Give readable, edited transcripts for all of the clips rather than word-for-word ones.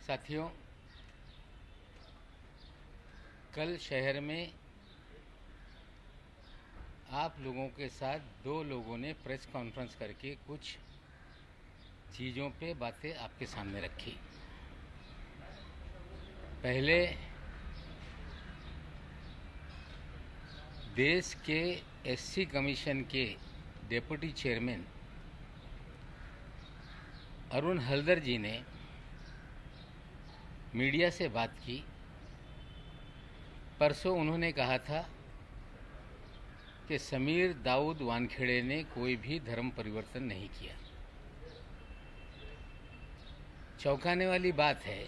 साथियों, कल शहर में आप लोगों के साथ दो लोगों ने प्रेस कॉन्फ्रेंस करके कुछ चीज़ों पे बातें आपके सामने रखी। पहले देश के एससी कमीशन के डिप्टी चेयरमैन अरुण हल्दर जी ने मीडिया से बात की। परसों उन्होंने कहा था कि समीर दाऊद वानखेड़े ने कोई भी धर्म परिवर्तन नहीं किया। चौंकाने वाली बात है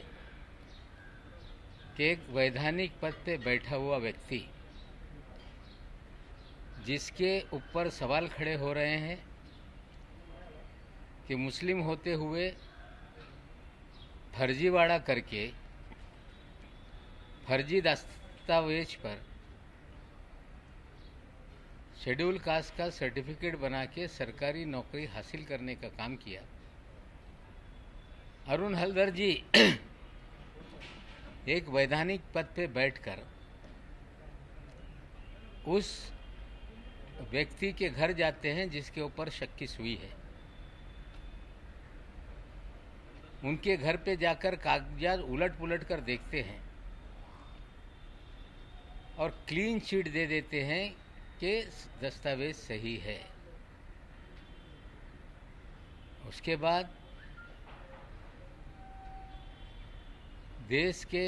कि एक वैधानिक पद पे बैठा हुआ व्यक्ति, जिसके ऊपर सवाल खड़े हो रहे हैं कि मुस्लिम होते हुए फर्जीवाड़ा करके फर्जी दस्तावेज पर शेड्यूल कास्ट का सर्टिफिकेट बना के सरकारी नौकरी हासिल करने का काम किया। अरुण हल्दर जी एक वैधानिक पद पे बैठकर उस व्यक्ति के घर जाते हैं जिसके ऊपर शक की सुई है। उनके घर पे जाकर कागजात उलट पुलट कर देखते हैं और क्लीन चिट दे देते हैं कि दस्तावेज सही है। उसके बाद देश के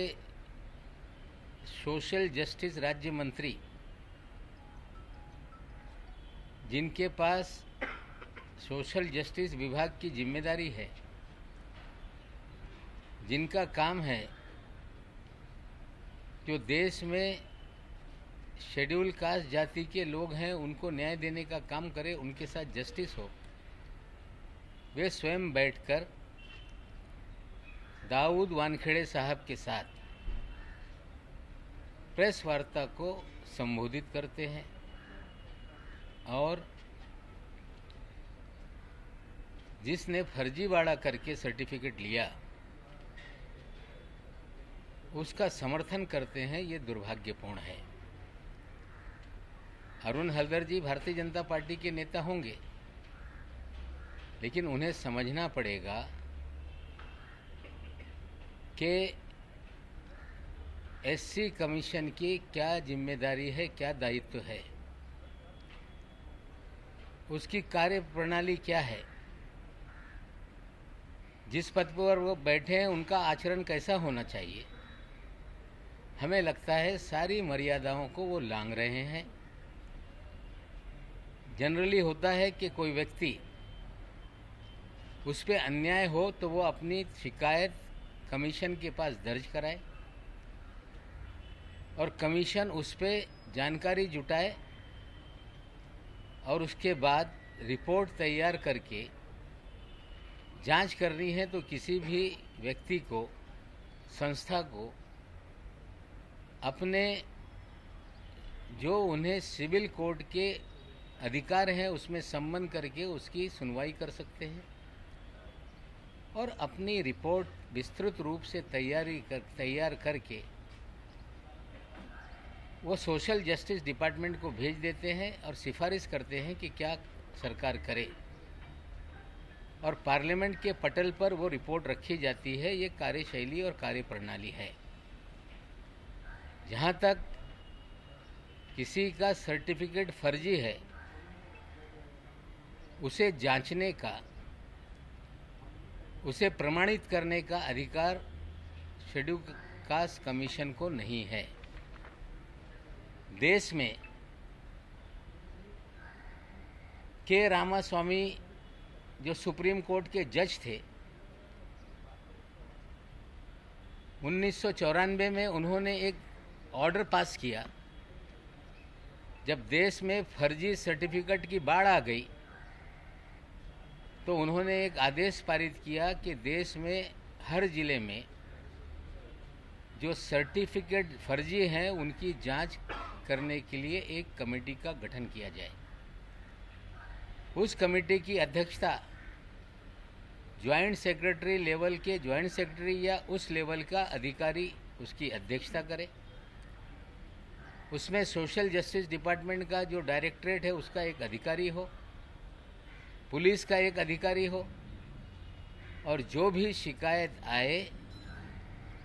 सोशल जस्टिस राज्य मंत्री, जिनके पास सोशल जस्टिस विभाग की जिम्मेदारी है, जिनका काम है जो देश में शेड्यूल कास्ट जाति के लोग हैं उनको न्याय देने का काम करे, उनके साथ जस्टिस हो, वे स्वयं बैठकर दाऊद वानखेड़े साहब के साथ प्रेस वार्ता को संबोधित करते हैं और जिसने फर्जीवाड़ा करके सर्टिफिकेट लिया उसका समर्थन करते हैं। ये दुर्भाग्यपूर्ण है। अरुण हल्दर जी भारतीय जनता पार्टी के नेता होंगे, लेकिन उन्हें समझना पड़ेगा कि एससी कमीशन की क्या जिम्मेदारी है, क्या दायित्व है, उसकी कार्यप्रणाली क्या है, जिस पद पर वो बैठे हैं उनका आचरण कैसा होना चाहिए। हमें लगता है सारी मर्यादाओं को वो लांघ रहे हैं। जनरली होता है कि कोई व्यक्ति उस पर अन्याय हो तो वो अपनी शिकायत कमीशन के पास दर्ज कराए और कमीशन उस पर जानकारी जुटाए और उसके बाद रिपोर्ट तैयार करके जांच करनी है तो किसी भी व्यक्ति को, संस्था को अपने जो उन्हें सिविल कोर्ट के अधिकार हैं उसमें सम्मन करके उसकी सुनवाई कर सकते हैं और अपनी रिपोर्ट विस्तृत रूप से तैयार करके वो सोशल जस्टिस डिपार्टमेंट को भेज देते हैं और सिफारिश करते हैं कि क्या सरकार करे और पार्लियामेंट के पटल पर वो रिपोर्ट रखी जाती है। ये कार्यशैली और कार्यप्रणाली है। जहाँ तक किसी का सर्टिफिकेट फर्जी है, उसे जांचने का, उसे प्रमाणित करने का अधिकार शेड्यूल कास्ट कमीशन को नहीं है। देश में के रामास्वामी जो सुप्रीम कोर्ट के जज थे, 1994 में उन्होंने एक ऑर्डर पास किया। जब देश में फर्जी सर्टिफिकेट की बाढ़ आ गई तो उन्होंने एक आदेश पारित किया कि देश में हर जिले में जो सर्टिफिकेट फर्जी हैं उनकी जांच करने के लिए एक कमेटी का गठन किया जाए। उस कमेटी की अध्यक्षता ज्वाइंट सेक्रेटरी लेवल के ज्वाइंट सेक्रेटरी या उस लेवल का अधिकारी उसकी अध्यक्षता करे। उसमें सोशल जस्टिस डिपार्टमेंट का जो डायरेक्टरेट है उसका एक अधिकारी हो, पुलिस का एक अधिकारी हो, और जो भी शिकायत आए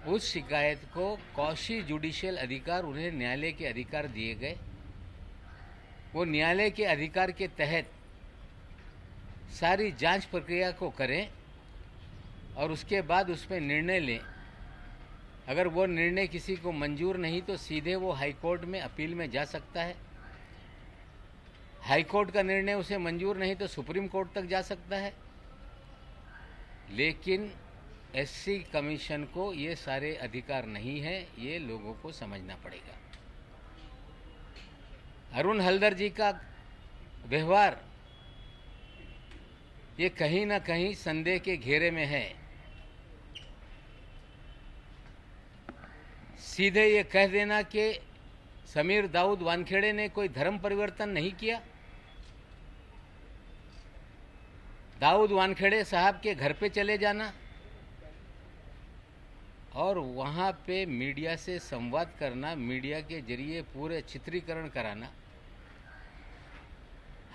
उस शिकायत को कौशी जुडिशियल अधिकार, उन्हें न्यायालय के अधिकार दिए गए, वो न्यायालय के अधिकार के तहत सारी जांच प्रक्रिया को करें और उसके बाद उसमें निर्णय लें। अगर वो निर्णय किसी को मंजूर नहीं तो सीधे वो हाई कोर्ट में अपील में जा सकता है। हाई कोर्ट का निर्णय उसे मंजूर नहीं तो सुप्रीम कोर्ट तक जा सकता है। लेकिन एससी कमीशन को ये सारे अधिकार नहीं है, ये लोगों को समझना पड़ेगा। अरुण हल्दर जी का व्यवहार ये कहीं ना कहीं संदेह के घेरे में है। सीधे ये कह देना कि समीर दाऊद वानखेड़े ने कोई धर्म परिवर्तन नहीं किया। दाऊद वानखेड़े साहब के घर पे चले जाना और वहाँ पे मीडिया से संवाद करना, मीडिया के जरिए पूरे चित्रीकरण कराना,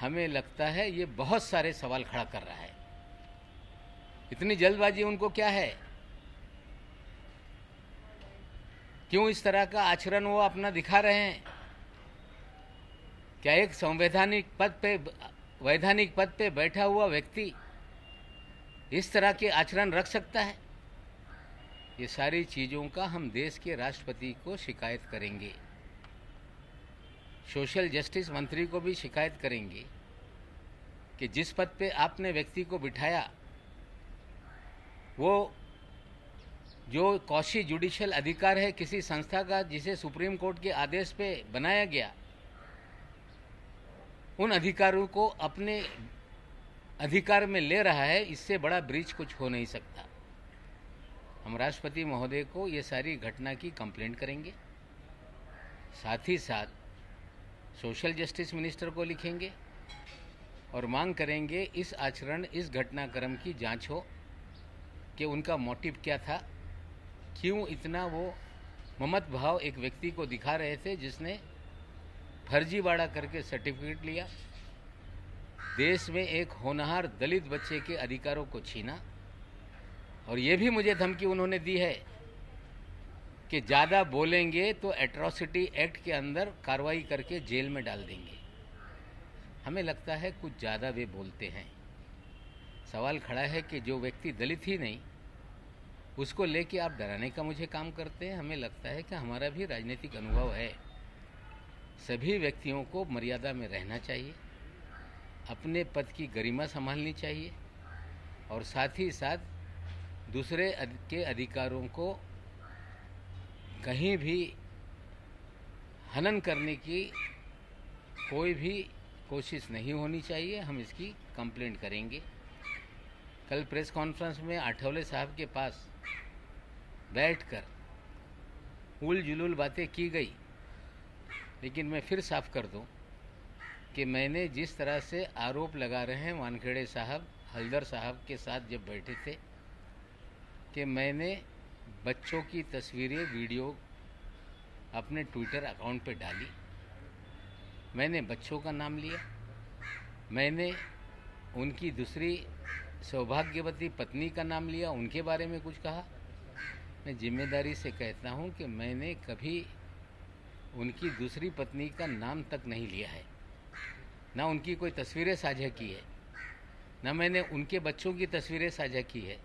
हमें लगता है ये बहुत सारे सवाल खड़ा कर रहा है। इतनी जल्दबाजी उनको क्या है? क्यों इस तरह का आचरण वो अपना दिखा रहे हैं? क्या एक वैधानिक पद पे बैठा हुआ व्यक्ति इस तरह के आचरण रख सकता है? ये सारी चीज़ों का हम देश के राष्ट्रपति को शिकायत करेंगे, सोशल जस्टिस मंत्री को भी शिकायत करेंगे कि जिस पद पे आपने व्यक्ति को बिठाया वो जो कौशी जुडिशियल अधिकार है किसी संस्था का जिसे सुप्रीम कोर्ट के आदेश पे बनाया गया, उन अधिकारों को अपने अधिकार में ले रहा है। इससे बड़ा ब्रीच कुछ हो नहीं सकता। हम राष्ट्रपति महोदय को ये सारी घटना की कंप्लेंट करेंगे, साथ ही साथ सोशल जस्टिस मिनिस्टर को लिखेंगे और मांग करेंगे इस घटनाक्रम की जांच हो कि उनका मोटिव क्या था, क्यों इतना वो ममत भाव एक व्यक्ति को दिखा रहे थे जिसने फर्जीवाड़ा करके सर्टिफिकेट लिया, देश में एक होनहार दलित बच्चे के अधिकारों को छीना। और ये भी मुझे धमकी उन्होंने दी है कि ज़्यादा बोलेंगे तो एट्रॉसिटी एक्ट के अंदर कार्रवाई करके जेल में डाल देंगे। हमें लगता है कुछ ज़्यादा वे बोलते हैं। सवाल खड़ा है कि जो व्यक्ति दलित ही नहीं उसको लेके आप डराने का मुझे काम करते हैं। हमें लगता है कि हमारा भी राजनीतिक अनुभव है। सभी व्यक्तियों को मर्यादा में रहना चाहिए, अपने पद की गरिमा संभालनी चाहिए और साथ ही साथ दूसरे के अधिकारों को कहीं भी हनन करने की कोई भी कोशिश नहीं होनी चाहिए। हम इसकी कंप्लेंट करेंगे। कल प्रेस कॉन्फ्रेंस में आठवले साहब के पास बैठकर उल जुलूल बातें की गई, लेकिन मैं फिर साफ कर दूं कि मैंने जिस तरह से आरोप लगा रहे हैं वानखेड़े साहब हल्दर साहब के साथ जब बैठे थे कि मैंने बच्चों की तस्वीरें वीडियो अपने ट्विटर अकाउंट पे डाली, मैंने बच्चों का नाम लिया, मैंने उनकी दूसरी सौभाग्यवती पत्नी का नाम लिया, उनके बारे में कुछ कहा। मैं जिम्मेदारी से कहता हूं कि मैंने कभी उनकी दूसरी पत्नी का नाम तक नहीं लिया है, ना उनकी कोई तस्वीरें साझा की है, ना मैंने उनके बच्चों की तस्वीरें साझा की है।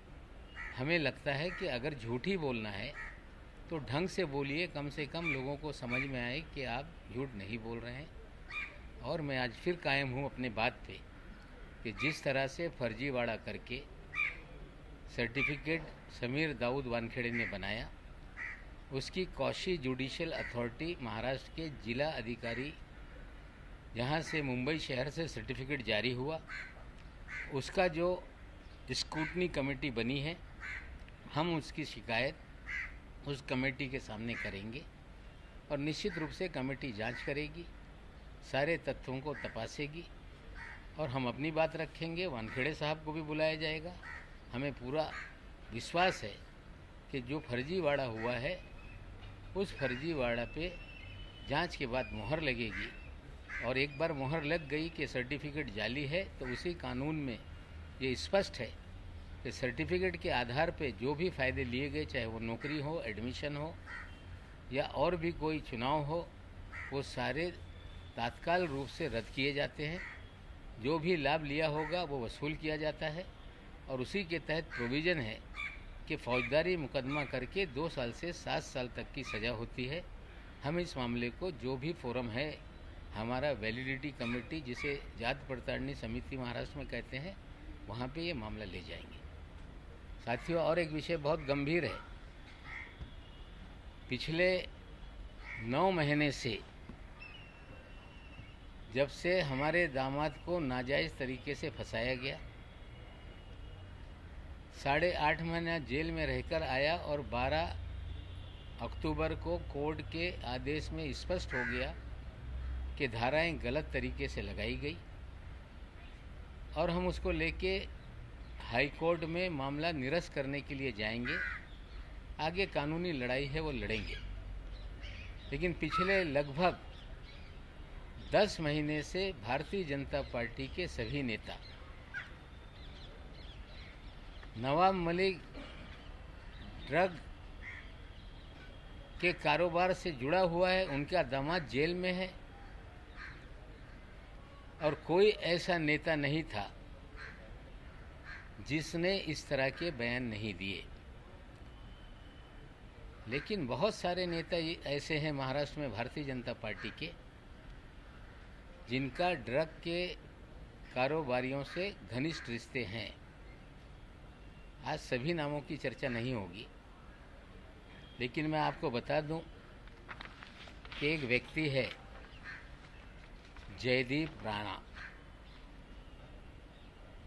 हमें लगता है कि अगर झूठी बोलना है तो ढंग से बोलिए, कम से कम लोगों को समझ में आए कि आप झूठ नहीं बोल रहे हैं। और मैं आज फिर कायम हूँ अपने बात पे कि जिस तरह से फर्जीवाड़ा करके सर्टिफिकेट समीर दाऊद वानखेड़े ने बनाया, उसकी कौशी जुडिशियल अथॉरिटी महाराष्ट्र के जिला अधिकारी जहाँ से मुंबई शहर से सर्टिफिकेट जारी हुआ, उसका जो स्क्रूटनी कमेटी बनी है, हम उसकी शिकायत उस कमेटी के सामने करेंगे और निश्चित रूप से कमेटी जांच करेगी, सारे तथ्यों को तपासेगी और हम अपनी बात रखेंगे। वानखेड़े साहब को भी बुलाया जाएगा, हमें पूरा विश्वास है कि जो फर्जीवाड़ा हुआ है उस फर्जीवाड़ा पे जांच के बाद मोहर लगेगी, और एक बार मोहर लग गई कि सर्टिफिकेट जाली है तो उसी कानून में ये स्पष्ट है कि सर्टिफिकेट के आधार पे जो भी फ़ायदे लिए गए, चाहे वो नौकरी हो, एडमिशन हो या और भी कोई चुनाव हो, वो सारे तात्काल रूप से रद्द किए जाते हैं। जो भी लाभ लिया होगा वो वसूल किया जाता है, और उसी के तहत प्रोविज़न है कि फौजदारी मुकदमा करके 2 साल से 7 साल तक की सज़ा होती है। हम इस मामले को जो भी फोरम है, हमारा वैलिडिटी कमेटी, जिसे जात पड़तालनी समिति महाराष्ट्र में कहते हैं, वहाँ पे ये मामला ले जाएंगे। साथियों, और एक विषय बहुत गंभीर है। पिछले 9 महीने से जब से हमारे दामाद को नाजायज़ तरीके से फंसाया गया, 8.5 महीना जेल में रहकर आया, और 12 अक्टूबर को कोर्ट के आदेश में स्पष्ट हो गया कि धाराएं गलत तरीके से लगाई गई, और हम उसको लेके हाई कोर्ट में मामला निरस्त करने के लिए जाएंगे। आगे कानूनी लड़ाई है, वो लड़ेंगे। लेकिन पिछले लगभग 10 महीने से भारतीय जनता पार्टी के सभी नेता, नवाब मलिक ड्रग के कारोबार से जुड़ा हुआ है, उनका दामाद जेल में है, और कोई ऐसा नेता नहीं था जिसने इस तरह के बयान नहीं दिए। लेकिन बहुत सारे नेता ऐसे हैं महाराष्ट्र में भारतीय जनता पार्टी के, जिनका ड्रग के कारोबारियों से घनिष्ठ रिश्ते हैं। आज सभी नामों की चर्चा नहीं होगी, लेकिन मैं आपको बता दूं कि एक व्यक्ति है, जयदीप राणा।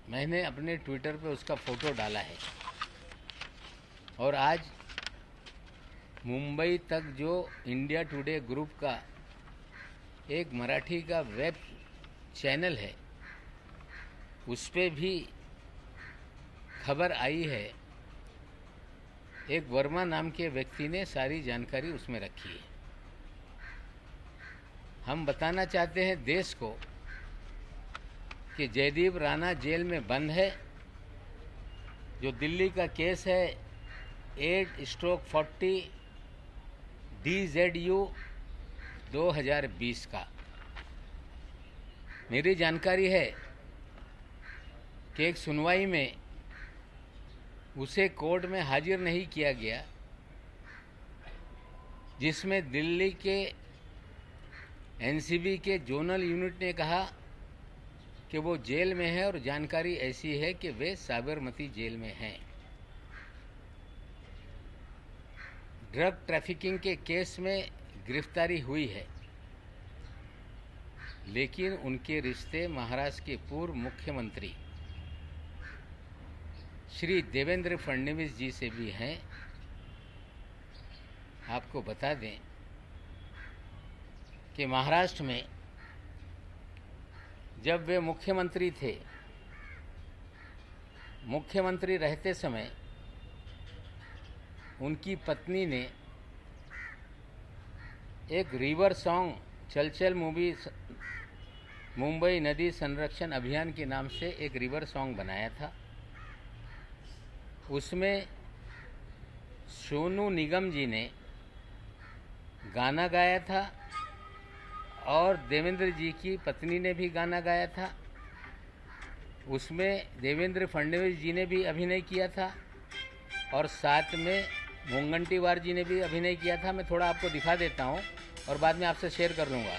मैंने अपने ट्विटर पे उसका फ़ोटो डाला है, और आज मुंबई तक जो इंडिया टुडे ग्रुप का एक मराठी का वेब चैनल है, उस पे भी खबर आई है। एक वर्मा नाम के व्यक्ति ने सारी जानकारी उसमें रखी है। हम बताना चाहते हैं देश को कि जयदीप राणा जेल में बंद है। जो दिल्ली का केस है 8/40 DZU 2020 का, मेरी जानकारी है कि एक सुनवाई में उसे कोर्ट में हाजिर नहीं किया गया, जिसमें दिल्ली के NCB के जोनल यूनिट ने कहा कि वो जेल में है, और जानकारी ऐसी है कि वे साबरमती जेल में हैं। ड्रग ट्रैफिकिंग के केस में गिरफ्तारी हुई है, लेकिन उनके रिश्ते महाराष्ट्र के पूर्व मुख्यमंत्री श्री देवेंद्र फडणवीस जी से भी हैं। आपको बता दें कि महाराष्ट्र में जब वे मुख्यमंत्री थे, मुख्यमंत्री रहते समय उनकी पत्नी ने एक रिवर सॉन्ग चल चल मूवी मुंबई नदी संरक्षण अभियान के नाम से एक रिवर सॉन्ग बनाया था। उसमें सोनू निगम जी ने गाना गाया था, और देवेंद्र जी की पत्नी ने भी गाना गाया था। उसमें देवेंद्र फडणवीस जी ने भी अभिनय किया था, और साथ में मुंगंटीवार जी ने भी अभिनय किया था। मैं थोड़ा आपको दिखा देता हूँ और बाद में आपसे शेयर कर लूँगा।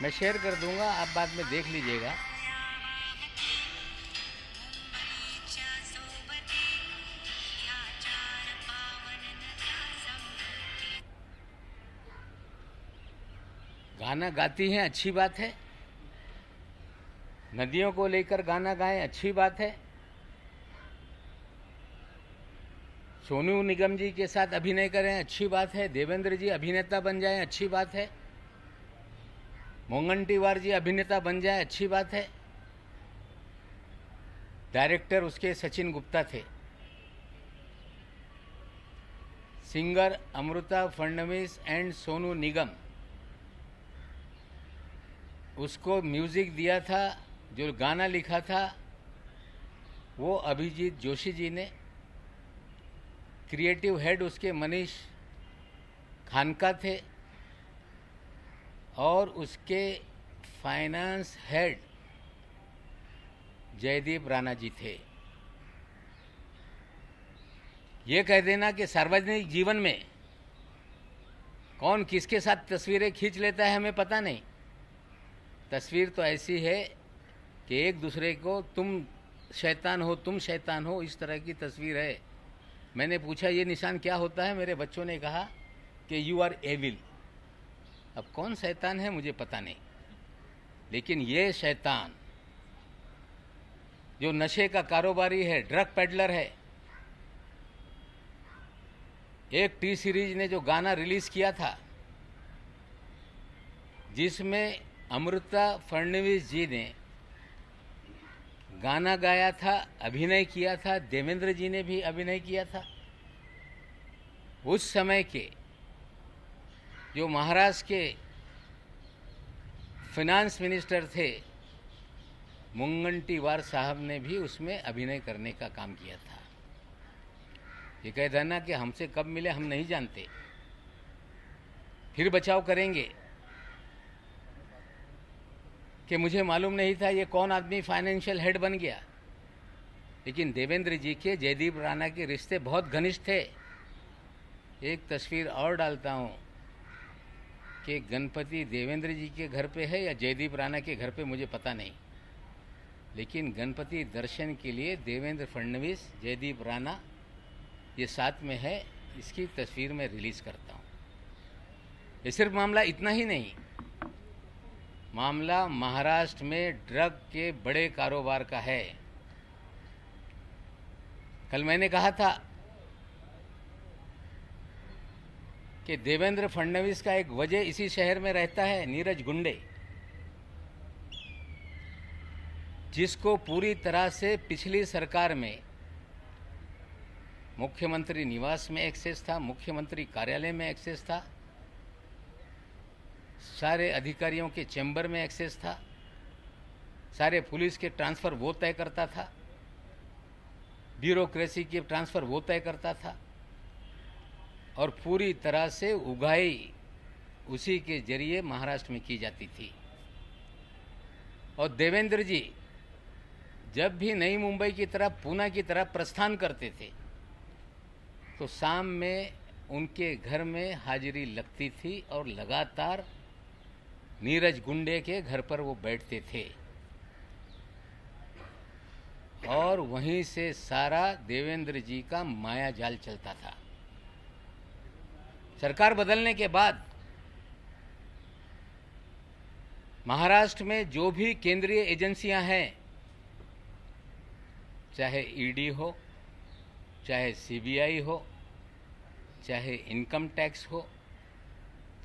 मैं शेयर कर दूंगा, आप बाद में देख लीजिएगा। गाना गाती हैं, अच्छी बात है। नदियों को लेकर गाना गाएं, अच्छी बात है। सोनू निगम जी के साथ अभिनय करें, अच्छी बात है। देवेंद्र जी अभिनेता बन जाएं, अच्छी बात है। मोंगन जी अभिनेता बन जाए, अच्छी बात है। डायरेक्टर उसके सचिन गुप्ता थे। Singer Amruta Fadnavis and Sonu Nigam. उसको म्यूजिक दिया था, जो गाना लिखा था वो अभिजीत जोशी जी ने। क्रिएटिव हेड उसके मनीष खानका थे और उसके फाइनेंस हेड जयदीप राणा जी थे। ये कह देना कि सार्वजनिक जीवन में कौन किसके साथ तस्वीरें खींच लेता है हमें पता नहीं। तस्वीर तो ऐसी है कि एक दूसरे को तुम शैतान हो, इस तरह की तस्वीर है। मैंने पूछा ये निशान क्या होता है, मेरे बच्चों ने कहा कि यू आर एविल। अब कौन शैतान है मुझे पता नहीं, लेकिन ये शैतान जो नशे का कारोबारी है, ड्रग पेडलर है। एक टी सीरीज ने जो गाना रिलीज किया था जिसमें अमृता फडणवीस जी ने गाना गाया था, अभिनय किया था, देवेंद्र जी ने भी अभिनय किया था। उस समय के जो महाराष्ट्र के फाइनेंस मिनिस्टर थे मुनगंटीवार साहब ने भी उसमें अभिनय करने का काम किया था। ये कह देना कि हमसे कब मिले हम नहीं जानते, फिर बचाव करेंगे कि मुझे मालूम नहीं था ये कौन आदमी फाइनेंशियल हेड बन गया। लेकिन देवेंद्र जी के जयदीप राणा के रिश्ते बहुत घनिष्ठ थे। एक तस्वीर और डालता हूँ कि गणपति देवेंद्र जी के घर पे है या जयदीप राणा के घर पे मुझे पता नहीं, लेकिन गणपति दर्शन के लिए देवेंद्र फडणवीस, जयदीप राणा ये साथ में है। इसकी तस्वीर मैं रिलीज करता हूँ। ये सिर्फ मामला इतना ही नहीं, मामला महाराष्ट्र में ड्रग के बड़े कारोबार का है। कल मैंने कहा था कि देवेंद्र फडणवीस का एक वजह इसी शहर में रहता है, नीरज गुंडे, जिसको पूरी तरह से पिछली सरकार में मुख्यमंत्री निवास में एक्सेस था, मुख्यमंत्री कार्यालय में एक्सेस था, सारे अधिकारियों के चैम्बर में एक्सेस था, सारे पुलिस के ट्रांसफर वो तय करता था, ब्यूरोक्रेसी के ट्रांसफर वो तय करता था और पूरी तरह से उगाही उसी के जरिए महाराष्ट्र में की जाती थी। और देवेंद्र जी जब भी नई मुंबई की तरफ, पूना की तरफ प्रस्थान करते थे तो शाम में उनके घर में हाजिरी लगती थी और लगातार नीरज गुंडे के घर पर वो बैठते थे और वहीं से सारा देवेंद्र जी का माया जाल चलता था। सरकार बदलने के बाद महाराष्ट्र में जो भी केंद्रीय एजेंसियां हैं, चाहे ईडी हो, चाहे सीबीआई हो, चाहे इनकम टैक्स हो,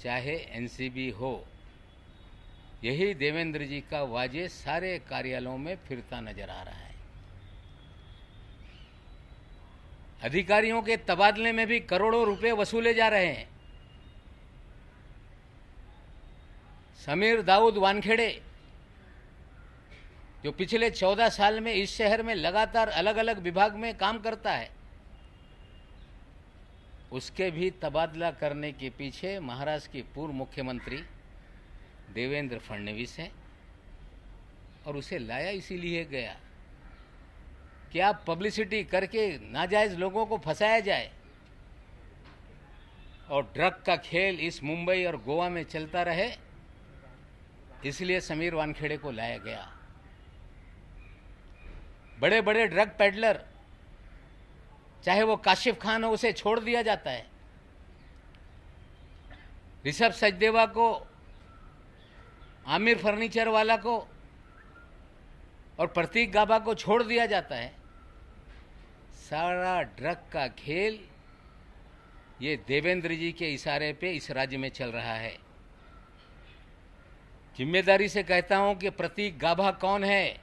चाहे एनसीबी हो, यही देवेंद्र जी का वाजे सारे कार्यालयों में फिरता नजर आ रहा है। अधिकारियों के तबादले में भी करोड़ों रुपए वसूले जा रहे हैं। समीर दाऊद वानखेड़े जो पिछले 14 साल में इस शहर में लगातार अलग अलग विभाग में काम करता है, उसके भी तबादला करने के पीछे महाराष्ट्र के पूर्व मुख्यमंत्री देवेंद्र फडणवीस हैं। और उसे लाया इसीलिए गया कि आप पब्लिसिटी करके नाजायज लोगों को फंसाया जाए और ड्रग का खेल इस मुंबई और गोवा में चलता रहे, इसलिए समीर वानखेड़े को लाया गया। बड़े बड़े ड्रग पेडलर, चाहे वो काशिफ खान हो, उसे छोड़ दिया जाता है। ऋषभ सचदेवा को आमिर फर्नीचर वाला को और प्रतीक गाबा को छोड़ दिया जाता है। सारा ड्रग का खेल ये देवेंद्र जी के इशारे पे इस राज्य में चल रहा है। जिम्मेदारी से कहता हूं कि प्रतीक गाबा कौन है,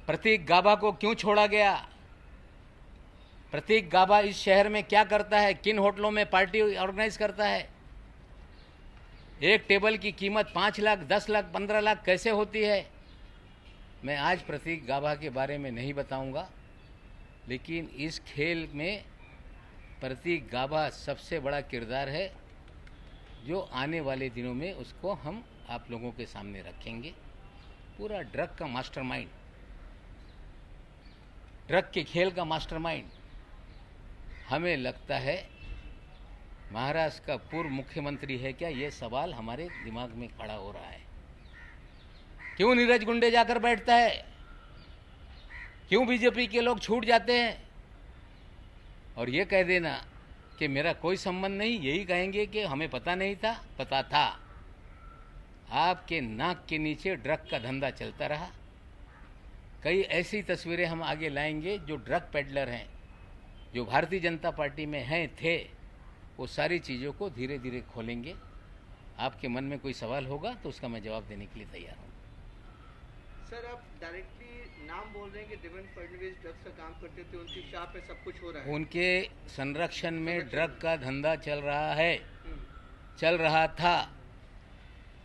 प्रतीक गाबा को क्यों छोड़ा गया, प्रतीक गाबा इस शहर में क्या करता है, किन होटलों में पार्टी ऑर्गेनाइज करता है, एक टेबल की कीमत 5 लाख 10 लाख 15 लाख कैसे होती है। मैं आज प्रतीक गाबा के बारे में नहीं बताऊंगा, लेकिन इस खेल में प्रतीक गाबा सबसे बड़ा किरदार है, जो आने वाले दिनों में उसको हम आप लोगों के सामने रखेंगे। पूरा ड्रग का मास्टरमाइंड, ड्रग के खेल का मास्टरमाइंड। हमें लगता है महाराष्ट्र का पूर्व मुख्यमंत्री है क्या, ये सवाल हमारे दिमाग में खड़ा हो रहा है। क्यों नीरज गुंडे जाकर बैठता है, क्यों बीजेपी के लोग छूट जाते हैं और ये कह देना कि मेरा कोई संबंध नहीं, यही कहेंगे कि हमें पता नहीं था, पता था। आपके नाक के नीचे ड्रग का धंधा चलता रहा। कई ऐसी तस्वीरें हम आगे लाएंगे जो ड्रग पेडलर हैं, जो भारतीय जनता पार्टी में हैं थे, वो सारी चीज़ों को धीरे धीरे खोलेंगे। आपके मन में कोई सवाल होगा तो उसका मैं जवाब देने के लिए तैयार हूँ। सर, आप डायरेक्टली नाम बोल रहे हैं कि देवेंद्र फडणवीस ड्रग्स का काम करते थे, उनकी शाह पे सब कुछ हो रहा है। उनके संरक्षण में ड्रग का धंधा चल रहा है, चल रहा था।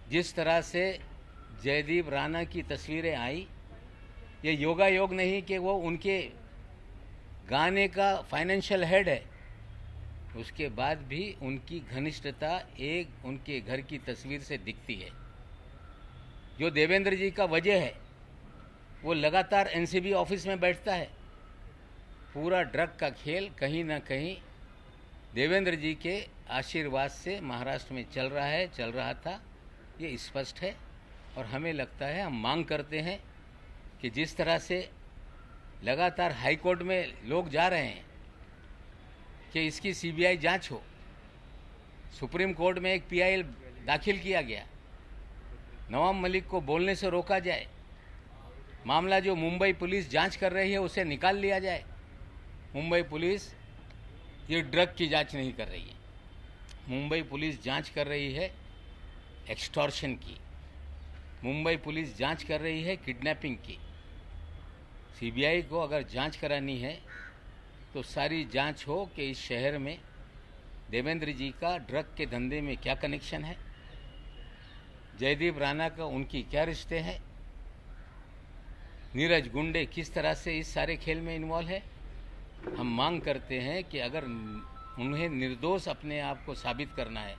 जिस तरह से जयदीप राणा की तस्वीरें आई, ये योगा योग नहीं कि वो उनके गाने का फाइनेंशियल हेड है, उसके बाद भी उनकी घनिष्ठता एक उनके घर की तस्वीर से दिखती है। जो देवेंद्र जी का वजह है, वो लगातार एनसीबी ऑफिस में बैठता है। पूरा ड्रग का खेल कहीं ना कहीं देवेंद्र जी के आशीर्वाद से महाराष्ट्र में चल रहा है, चल रहा था, ये स्पष्ट है। और हमें लगता है, हम मांग करते हैं कि जिस तरह से लगातार हाई कोर्ट में लोग जा रहे हैं कि इसकी सीबीआई जांच हो, सुप्रीम कोर्ट में एक पीआईएल दाखिल किया गया, नवाब मलिक को बोलने से रोका जाए, मामला जो मुंबई पुलिस जांच कर रही है उसे निकाल लिया जाए। मुंबई पुलिस ये ड्रग की जांच नहीं कर रही है, मुंबई पुलिस जांच कर रही है एक्सटॉर्शन की, मुंबई पुलिस जांच कर रही है किडनैपिंग की। सीबीआई को अगर जांच करानी है तो सारी जांच हो कि इस शहर में देवेंद्र जी का ड्रग के धंधे में क्या कनेक्शन है, जयदीप राणा का उनकी क्या रिश्ते हैं, नीरज गुंडे किस तरह से इस सारे खेल में इन्वॉल्व है। हम मांग करते हैं कि अगर उन्हें निर्दोष अपने आप को साबित करना है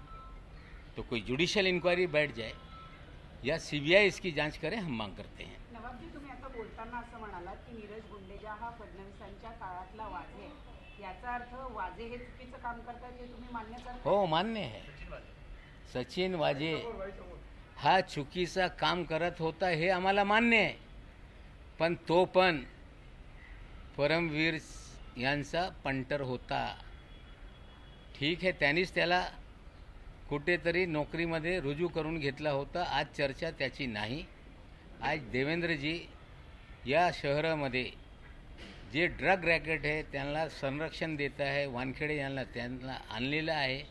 तो कोई जुडिशियल इंक्वायरी बैठ जाए या सीबीआई इसकी जांच करे, हम मांग करते हैं। नवाब जी, तुम्ही आता बोलताना असं म्हणालात की नीरज गुंडेजा हा फडणवीसांच्या काळातला वाझे, याचा अर्थ वाझे हे चुकीचं काम करतात हे तुम्ही मान्य करता? हो, मान्य है। सचिन वाजे हा चुकीचा काम करत होता हे आम्हाला मान्य आहे, पण तो पण परमवीर यांचा पंटर होता। ठीक आहे, त्यांनीच त्याला कुठेतरी नोकरीमध्ये रुजू करून घेतला होता। आज चर्चा त्याची नाही। आज देवेंद्रजी या शहरामध्ये जे ड्रग रॅकेट आहे त्यांना संरक्षण देत आहे, वानखेडे यांना त्यांना आणलेलं आहे,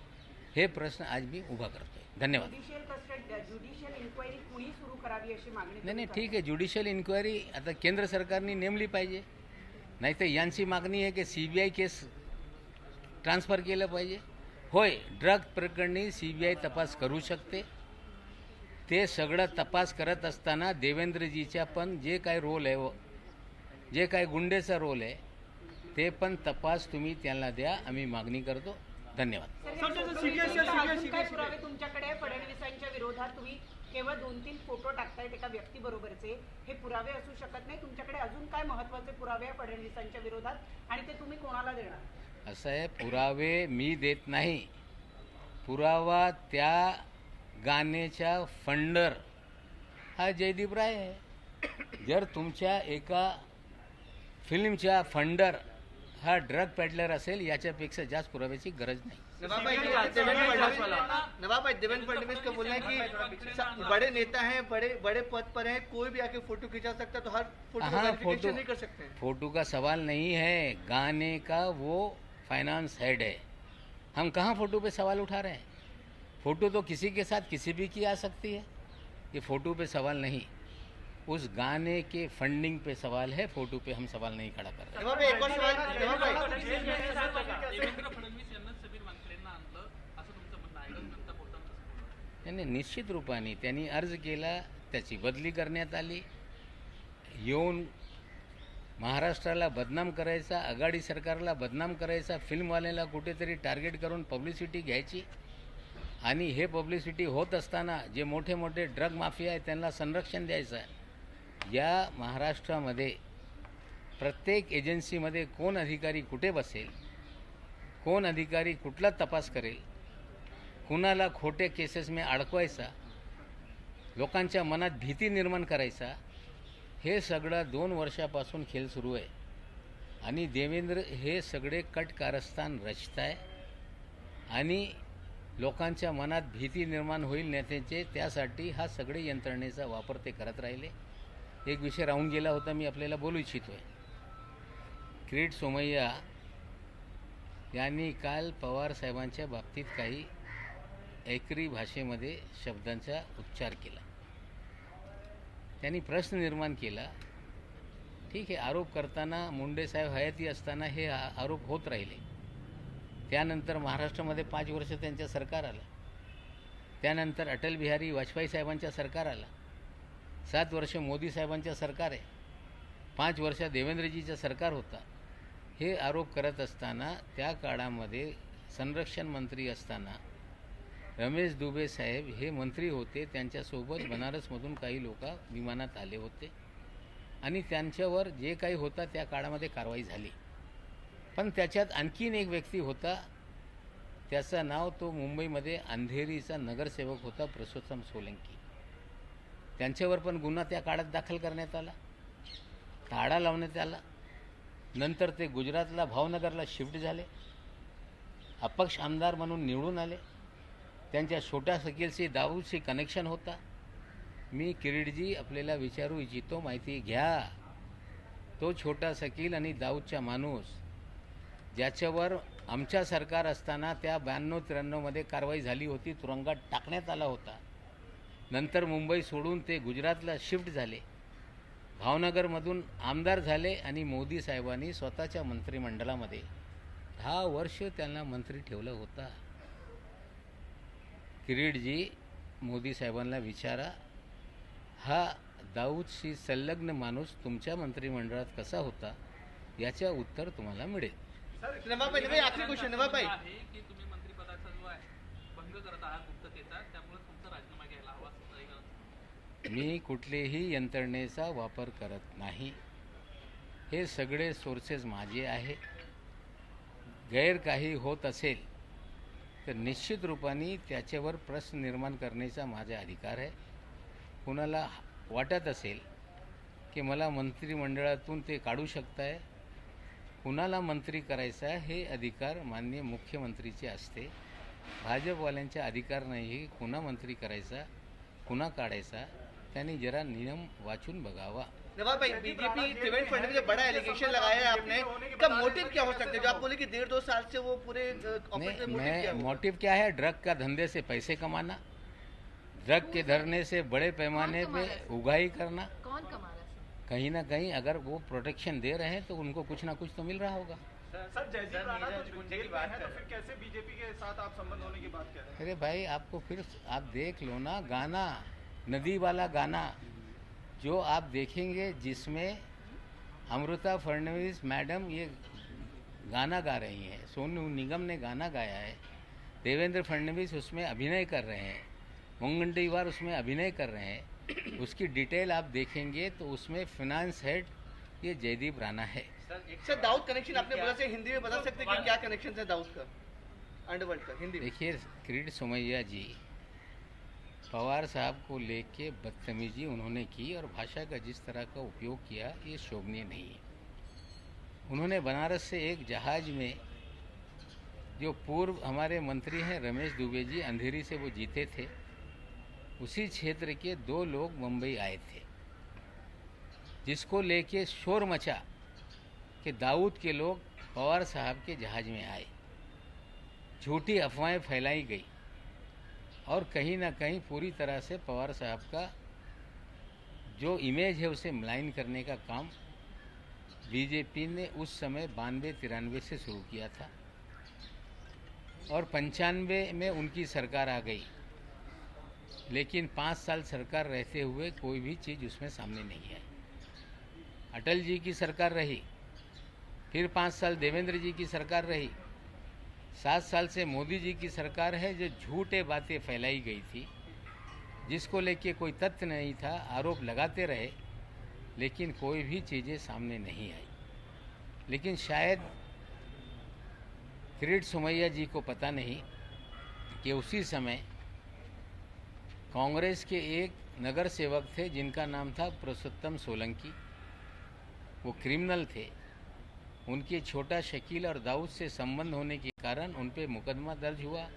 हे प्रश्न आज मी उभा करतोय। धन्यवाद। ज्युडिशियल इन्क्वायरी कुणी सुरू करावी अशी मागणी? नाही, ठीक आहे, ज्युडिशियल इन्क्वायरी आता केंद्र सरकारने नेमली पाहिजे, नाही तर यांची मागणी आहे की सीबीआय केस ट्रान्सफर केलं पाहिजे। होय, ड्रग प्रकरणी सीबीआय तपास करू शकते। ते सगळं तपास करत असताना देवेंद्रजीचा पण जे काय रोल आहे, जे काय गुंडेचा रोल आहे, ते पण तपास तुम्ही त्यांना द्या, आम्ही मागणी करतो। धन्यवाद। अजून काय पुरावे तुमच्याकडे फडणवीसांच्या विरोधात? तुम्ही केवळ 2-3 फोटो टाकतायत एका व्यक्तीबरोबरचे, हे पुरावे असू शकत नाही। तुमच्याकडे अजून काय महत्त्वाचे पुरावे आहे फडणवीसांच्या विरोधात आणि ते तुम्ही कोणाला देणार? असं आहे, पुरावे मी देत नाही, पुरावा त्या गाण्याचा फंडर हा जयदीप राय आहे। जर तुमच्या एका फिल्मचा फंडर हा ड्रग पॅडलर असेल याच्यापेक्षा जास्त पुराव्याची गरज नाही. नवाब भाई, देवेंद्र फडणवीस का बोलना है कि बड़े नेता हैं, बड़े पद पर हैं, कोई भी आके फोटो खिंचा सकता है, तो हर फोटो का हाँ, वेरिफिकेशन नहीं कर सकते हैं। फोटो का सवाल नहीं है, गाने का वो फाइनेंस हेड है. हम कहाँ फोटो पे सवाल उठा रहे हैं? फोटो तो किसी के साथ किसी भी की आ सकती है. ये फोटो पे सवाल नहीं, उस गाने के फंडिंग पे सवाल है. फोटो पे हम सवाल नहीं खड़ा कर रहे. नवाब भाई, एक और सवाल. नवाब भाई, देवेंद्र फडणवीस यांना सबीर वानखेडेंना आणलं असं तुमचं म्हणणं आहे का? नंतर बोलताना तसं बोलला. त्यांनी निश्चित रूपाने त्यांनी अर्ज केला, त्याची बदली करण्यात आली. येऊन महाराष्ट्राला बदनाम करायचा, आघाडी सरकारला बदनाम करायचा, फिल्मवाल्याला कुठेतरी टार्गेट करून पब्लिसिटी घ्यायची. आणि हे पब्लिसिटी होत असताना जे मोठे मोठे ड्रग माफिया आहेत त्यांना संरक्षण द्यायचं आहे. या महाराष्ट्रामध्ये प्रत्येक एजन्सीमध्ये कोण अधिकारी कुठे बसेल, कोण अधिकारी कुठला तपास करेल, कुणाला खोटे केसेस में अडकवायचा, लोकांच्या मनात भीती निर्माण करायचा, हे सगळं 2 वर्षापासून खेळ सुरू आहे. आणि देवेंद्र हे सगळे कट कारस्थान रचत आहे आणि लोकांच्या मनात भीती निर्माण होईल नेत्याचे, त्यासाठी हा सगळे यंत्रणेचा वापर ते करत राहिले. एक विषय राहून गेला होता, मी आपल्याला बोलू इच्छितोय. किरीट सोमय्या यांनी काल पवार साहेबांच्या बाबतीत काही एकरी भाषेमध्ये शब्दांचा उच्चार केला. त्यांनी प्रश्न निर्माण केला. ठीक आहे, आरोप करताना मुंडे साहेब हयाती असताना हे आरोप होत राहिले. त्यानंतर महाराष्ट्रामध्ये 5 वर्ष त्यांचं सरकार आलं. त्यानंतर अटल बिहारी वाजपेयी साहेबांचं सरकार आलं. 7 वर्ष मोदी साहेबांचं सरकार आहे. 5 वर्ष देवेंद्रजीचं सरकार होता. हे आरोप करत असताना त्या काळामध्ये संरक्षण मंत्री असताना रमेश दुबे साहेब हे मंत्री होते. त्यांच्यासोबत बनारसमधून काही लोक विमानात आले होते आणि त्यांच्यावर जे काही होता त्या काळामध्ये कारवाई झाली. पण त्याच्यात आणखीन एक व्यक्ती होता, त्याचं नाव तो मुंबईमध्ये अंधेरीचा नगरसेवक होता, पुरुषोत्तम सोलंकी. त्यांच्यावर पण गुन्हा त्या काळात दाखल करण्यात आला, ताळा लावण्यात आला. नंतर ते गुजरातला भावनगरला शिफ्ट झाले, अपक्ष आमदार म्हणून निवडून आले. त्यांच्या छोट्या सकीलशी दाऊदशी कनेक्शन होता. मी किरीटजी आपल्याला विचारू इच्छितो, माहिती घ्या. तो छोटा सकील आणि दाऊदचा माणूस ज्याच्यावर आमच्या सरकार असताना त्या 92-93मध्ये कारवाई झाली होती, तुरुंगात टाकण्यात आला होता. नंतर मुंबई सोडून ते गुजरातला शिफ्ट झाले, भावनगरमधून आमदार झाले आणि मोदी साहेबांनी स्वतःच्या मंत्रिमंडळामध्ये 10 वर्ष त्यांना मंत्री ठेवलं होता. किरीटजी, मोदी साहेबांना विचारा, हा दाऊदशी संलग्न माणूस तुमच्या मंत्रिमंडळात कसा होता, याचं उत्तर तुम्हाला मिळेल. नवाब भाई, आखरी क्वेश्चन. नवाब भाई, आहे की तुम्ही मंत्रिपदाचा जो आहे भंग करत आहात गुप्ततेचा, त्यामुळे तुमचा राजीनामा घ्यायला हवा असं आहे का? मी कुठलेही यंत्रणेचा वापर करत नाही. हे सगळे सोर्सेस माझे आहे. गैर काही होत असेल तर निश्चित रूपाने त्याच्यावर प्रश्न निर्माण करण्याचा माझा अधिकार आहे. कुणाला वाटत असेल की मला मंत्रिमंडळातून ते काढू शकताय, कुणाला मंत्री करायचा हे अधिकार माननीय मुख्यमंत्रीचे असते. भाजपवाल्यांचा अधिकार नाही कुणा मंत्री करायचा कुणा काढायचा. त्यांनी जरा नियम वाचून बघावा. नवाब भाई, बीजेपी देवेंद्र फडणवीस ने बड़ा एलिगेशन लगाया है आपने, इसका मोटिव क्या हो सकता है? जो आप बोले कि 1.5-2 साल से वो पूरे ऑपरेशन मैं मोटिव क्या है? ड्रग का धंधे से पैसे कमाना, ड्रग के धरने से बड़े पैमाने पे उगाही करना. कौन कमा रहा है? कहीं ना कहीं अगर वो प्रोटेक्शन दे रहे हैं तो उनको कुछ ना कुछ तो मिल रहा होगा. सर, जयदीप राणा तो जेल में है, तो फिर कैसे बीजेपी के साथ आप संबंध होने की बात कह रहे हैं? अरे भाई, आपको फिर आप देख लो ना गाना, नदी वाला गाना जो आप देखेंगे, जिसमें अमृता फडणवीस मैडम ये गाना गा रही हैं, सोनू निगम ने गाना गाया है, देवेंद्र फडणवीस उसमें अभिनय कर रहे हैं, मुनगंटीवार उसमें अभिनय कर रहे हैं. उसकी डिटेल आप देखेंगे तो उसमें फाइनेंस हेड ये जयदीप राणा है. सर, दाऊद कनेक्शन आपने बोला से हिंदी में बता सकते हैं कि क्या कनेक्शन है दाऊद का अंडरवर्ल्ड का हिंदी में? देखिए, किरीट सोमैया जी, पवार साहब को लेके बदतमीजी उन्होंने की और भाषा का जिस तरह का उपयोग किया, ये शोभनीय नहीं है. उन्होंने बनारस से एक जहाज में, जो पूर्व हमारे मंत्री हैं रमेश दुबे जी, अंधेरी से वो जीते थे, उसी क्षेत्र के 2 लोग मुंबई आए थे, जिसको लेके शोर मचा कि दाऊद के लोग पवार साहब के जहाज में आए। झूठी अफवाहें फैलाई गई और कहीं ना कहीं पूरी तरह से पवार साहब का जो इमेज है उसे मलाइन करने का काम बीजेपी ने उस समय 92-93 से शुरू किया था और 95 में उनकी सरकार आ गई, लेकिन 5 साल सरकार रहते हुए कोई भी चीज़ उसमें सामने नहीं आई। अटल जी की सरकार रही, फिर 5 साल देवेंद्र जी की सरकार रही, 7 साल से मोदी जी की सरकार है, जो झूठे बातें फैलाई गई थी, जिसको लेके कोई तथ्य नहीं था, आरोप लगाते रहे, लेकिन कोई भी चीज़ें सामने नहीं आई। लेकिन शायद किरीट सोमैया जी को पता नहीं कि उसी समय कांग्रेस के एक नगर सेवक थे जिनका नाम था पुरुषोत्तम सोलंकी। वो क्रिमिनल थे। उनके छोटा शकील और दाऊद से संबंध होने के कारण उन पे मुकदमा दर्ज हुआ,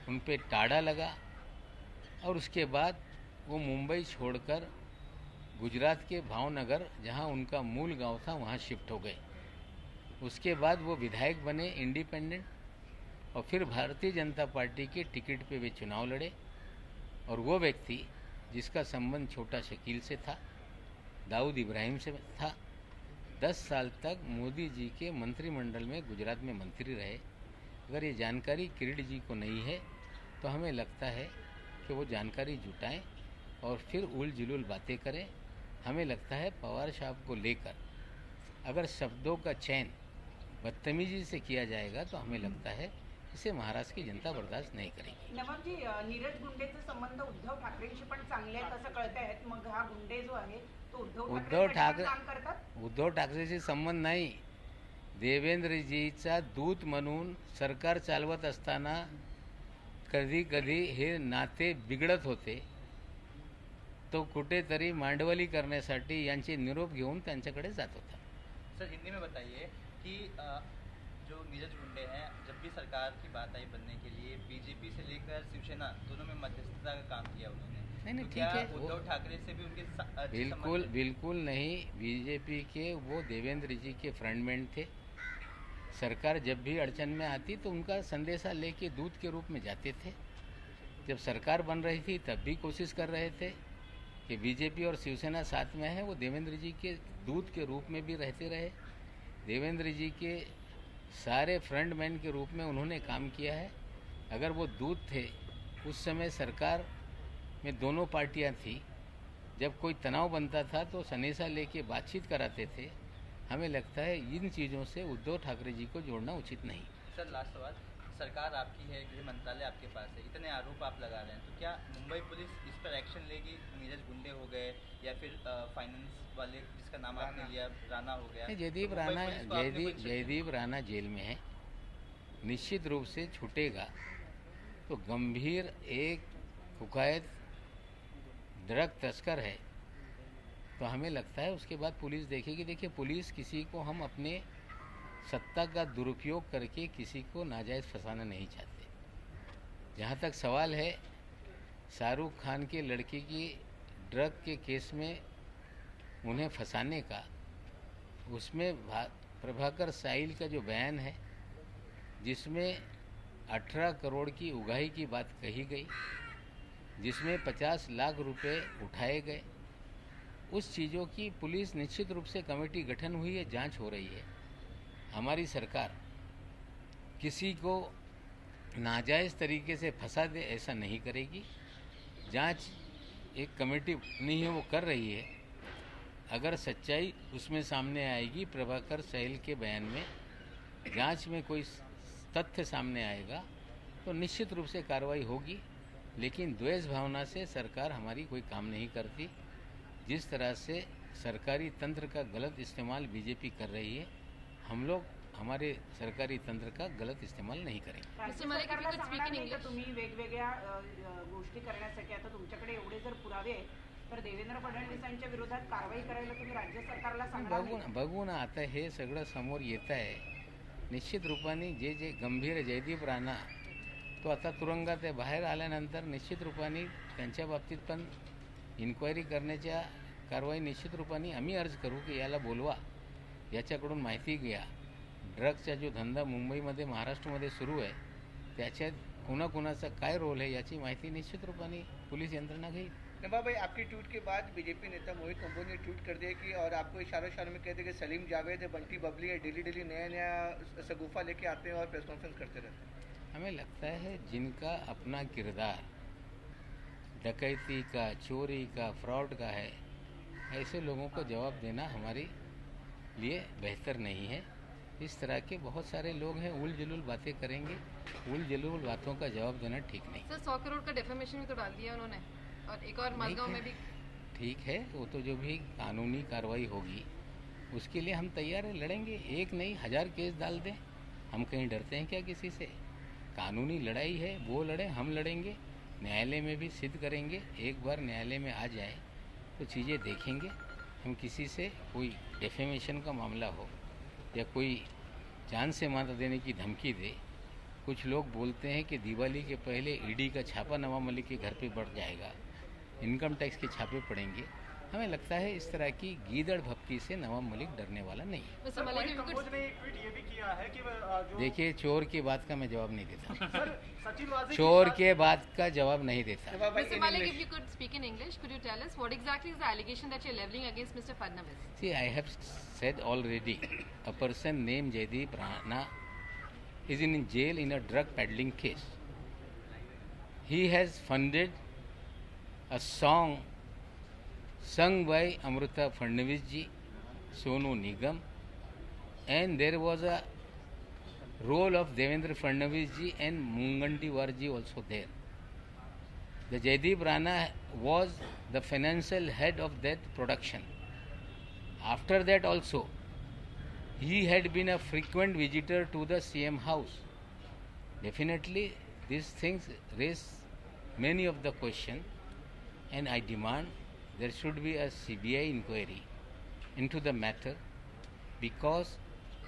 उन पे टाड़ा लगा और उसके बाद वो मुंबई छोड़कर गुजरात के भावनगर, जहां उनका मूल गांव था, वहां शिफ्ट हो गए। उसके बाद वो विधायक बने इंडिपेंडेंट, और फिर भारतीय जनता पार्टी के टिकट पे वे चुनाव लड़े। और वो व्यक्ति जिसका संबंध छोटा शकील से था, दाऊद इब्राहिम से था, 10 साल तक मोदी जी के मंत्रिमंडल में गुजरात में मंत्री रहे। अगर ये जानकारी किरीट जी को नहीं है तो हमें लगता है कि वो जानकारी जुटाएं और फिर उल जुलूल बातें करें। हमें लगता है पवार साहब को लेकर अगर शब्दों का चयन बदतमीजी से किया जाएगा तो हमें लगता है इसे महाराष्ट्र की जनता बर्दाश्त नाही करेगी। नवाब जी, नीरज गुंडेचे संबंध उद्धव ठाकरेंशी पण चांगले आहेत असं कळत आहेत, मग हा गुंडे जो आहे तो उद्धव ठाकरे काम करतात? उद्धव ठाकरेशी संबंध नाही। देवेंद्रजीचा दूत म्हणून सरकार चालवत असताना कधी कधी हे नाते बिघडत होते, तो कुठेतरी मांडवली करण्यासाठी यांचे निरोप घेऊन त्यांच्याकडे जात होता। सर, हिंदी में बताइए कि जो नीरज गुंडे हैं, जब भी सरकार की बात आई बनने के लिए, बीजेपी से लेकर शिवसेना दोनों में मध्यस्थता का काम किया उन्होंने। नहीं, तो ठीक क्या है, उद्धव ठाकरे से भी उनके बिल्कुल बिल्कुल नहीं। बीजेपी के वो देवेंद्र जी के फ्रंटमैन थे। सरकार जब भी अड़चन में आती तो उनका संदेशा लेके दूत के रूप में जाते थे। जब सरकार बन रही थी तब भी कोशिश कर रहे थे कि बीजेपी और शिवसेना साथ में है, वो देवेंद्र जी के दूत के रूप में भी रहते रहे। देवेंद्र जी के सारे फ्रंटमैन के रूप में उन्होंने काम किया है। अगर वो दूत थे, उस समय सरकार में दोनों पार्टियां थी, जब कोई तनाव बनता था तो सनेसा लेके बातचीत कराते थे। हमें लगता है इन चीज़ों से उद्धव ठाकरे जी को जोड़ना उचित नहीं। सर, लास्ट सवाल, सरकार आपकी है, गृह मंत्रालय आपके पास है, इतने आरोप आप लगा रहे हैं, तो क्या मुंबई पुलिस इस पर एक्शन लेगी? नीरज गुंडे हो गए या फिर फाइनेंस वाले जिसका नाम आपने लिया, राणा हो गया, जयदीप तो राणा मुंबई पुलिस को आपने कोई जयदीप राणा जेल में है, निश्चित रूप से छूटेगा तो गंभीर एक कुकायत ड्रग तस्कर है, तो हमें लगता है उसके बाद पुलिस देखेगी। देखिए, पुलिस किसी को, हम अपने सत्ता का दुरुपयोग करके किसी को नाजायज़ फंसाना नहीं चाहते। जहाँ तक सवाल है शाहरुख खान के लड़के की ड्रग के केस में उन्हें फंसाने का, उसमें प्रभाकर साहिल का जो बयान है, जिसमें 18 करोड़ की उगाही की बात कही गई, जिसमें 50 लाख रुपए उठाए गए, उस चीज़ों की पुलिस निश्चित रूप से कमेटी गठन हुई है, जांच हो रही है। हमारी सरकार किसी को नाजायज़ तरीके से फंसा दे ऐसा नहीं करेगी। जांच एक कमेटी नहीं है, वो कर रही है। अगर सच्चाई उसमें सामने आएगी, प्रभाकर साहिल के बयान में जांच में कोई तथ्य सामने आएगा तो निश्चित रूप से कार्रवाई होगी। लेकिन द्वेष भावना से सरकार हमारी कोई काम नहीं करती। जिस तरह से सरकारी तंत्र का गलत इस्तेमाल बीजेपी कर रही है, हम लोग हमारे सरकारी तंत्र का गलत इस्तेमाल नाही करेंगे। राज्य सरकारला सांगणार नाही का तुम्ही वेगवेगळ्या गोष्टी करण्यासाठी? आता तुमच्याकडे एवढे जर पुरावे आहेत तर देवेंद्र फडणवीसांच्या विरोधात कारवाई करायला तुम्ही राज्य सरकारला सांगणार नाही? बघू ना आता हे सगळं समोर येत आहे. निश्चित रूपाने जे गंभीर जयदीप राणा तो आता तुरुंगात आहे. बाहेर आल्यानंतर निश्चित रूपाने त्यांच्या बाबतीत पण इन्क्वायरी करण्याच्या कारवाई निश्चित रूपाने आम्ही अर्ज करू की याला बोलवा, याच्याकडून माहिती घ्या. ड्रग्सचा जो धंदा मुंबईमध्ये महाराष्ट्रामध्ये सुरू आहे त्याच्यात कोणाकोणाचा काय रोल है याची माहिती निश्चित रूपाने पुलिस यंत्रणा घेईल. नवाब भाई, आपके ट्वीट के बाद बीजेपी नेता मोहित कंबोज ने ट्वीट कर दिया कि और आपको इशारों में कहते कि सलीम जावेद है, बंटी बबली है, डेली नया सगुफा लेके आते हैं और प्रेस कॉन्फ्रेंस करते रहते हैं. हमें लगता है जिनका अपना किरदार डकैती का, चोरी का, फ्रॉड का है, ऐसे लोगों को जवाब देना हमारे लिए बेहतर नहीं है. इस तरह के बहुत सारे लोग हैं, उल जुलूल बातें करेंगे, उल जुलूल बातों का जवाब देना ठीक नहीं. सर 100 करोड़ का डेफेमेशन भी तो डाल दिया उन्होंने, और एक और मालगांव में भी. ठीक है, वो तो जो भी कानूनी कार्रवाई होगी उसके लिए हम तैयार हैं, लड़ेंगे. एक नहीं 1000 केस डाल दें, हम कहीं डरते हैं क्या किसी से? कानूनी लड़ाई है, वो लड़े, हम लड़ेंगे, न्यायालय में भी सिद्ध करेंगे. एक बार न्यायालय में आ जाए तो चीज़ें देखेंगे. हम किसी से कोई डेफेमेशन का मामला हो या कोई जान से मार देने की धमकी दे. कुछ लोग बोलते हैं कि दिवाली के पहले ईडी का छापा नवाब मलिक के घर पे बढ़ जाएगा, इनकम टैक्स के छापे पड़ेंगे. हमें लगता है इस तरह की गीदड़ भपकी से नवाब मलिक डरने वाला नहीं है. सर, मोहित कंबोज ने एक ट्वीट ये भी किया है कि जो देखिए, चोर की बात का मैं जवाब नहीं देता. सर, सचिन वाजे चोर के बात का जवाब नहीं देता. Mr. Malik, if you could speak in English, could you tell us what exactly is the allegation that you're leveling against Mr. Fadnavis? See, I have said already, a person named Jaydeep Rana is in jail in a drug peddling case. He has funded a song sung by Amrita Fadnavis ji, Sonu Nigam, and there was a role of Devendra Fadnavis ji and Mungantiwar ji also there. The Jaydeep Rana was the financial head of that production. After that also, he had been a frequent visitor to the CM house. Definitely, these things raise many of the questions, and I demand there should be a CBI inquiry into the matter, because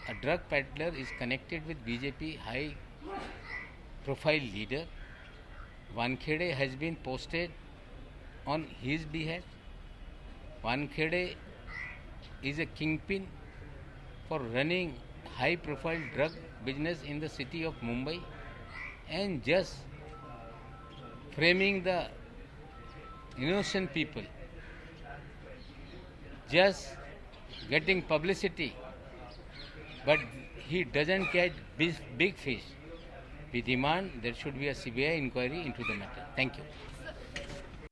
a drug peddler is connected with BJP high profile leader. Wankhede has been posted on his behalf. Wankhede is a kingpin for running high profile drug business in the city of Mumbai, and just framing the innocent people, just getting publicity, but he doesn't catch big fish. We demand there should be a CBI inquiry into the matter. Thank you.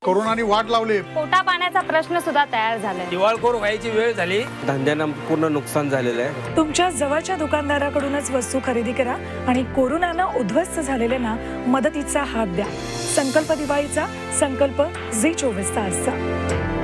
कोरोनाने वाट लावली. पोटा पाण्याचा प्रश्न सुद्धा तयार झालाय. दिवाळखोर व्हायची वेळ झाली. धंद्यांना पूर्ण नुकसान झालेलं आहे. तुमच्या जवळच्या दुकानदाराकडूनच वस्तू खरेदी करा आणि कोरोनानं उद्ध्वस्त झालेल्यांना मदतीचा हात द्या. संकल्प दिवाळीचा, संकल्प झी 24 तासचा.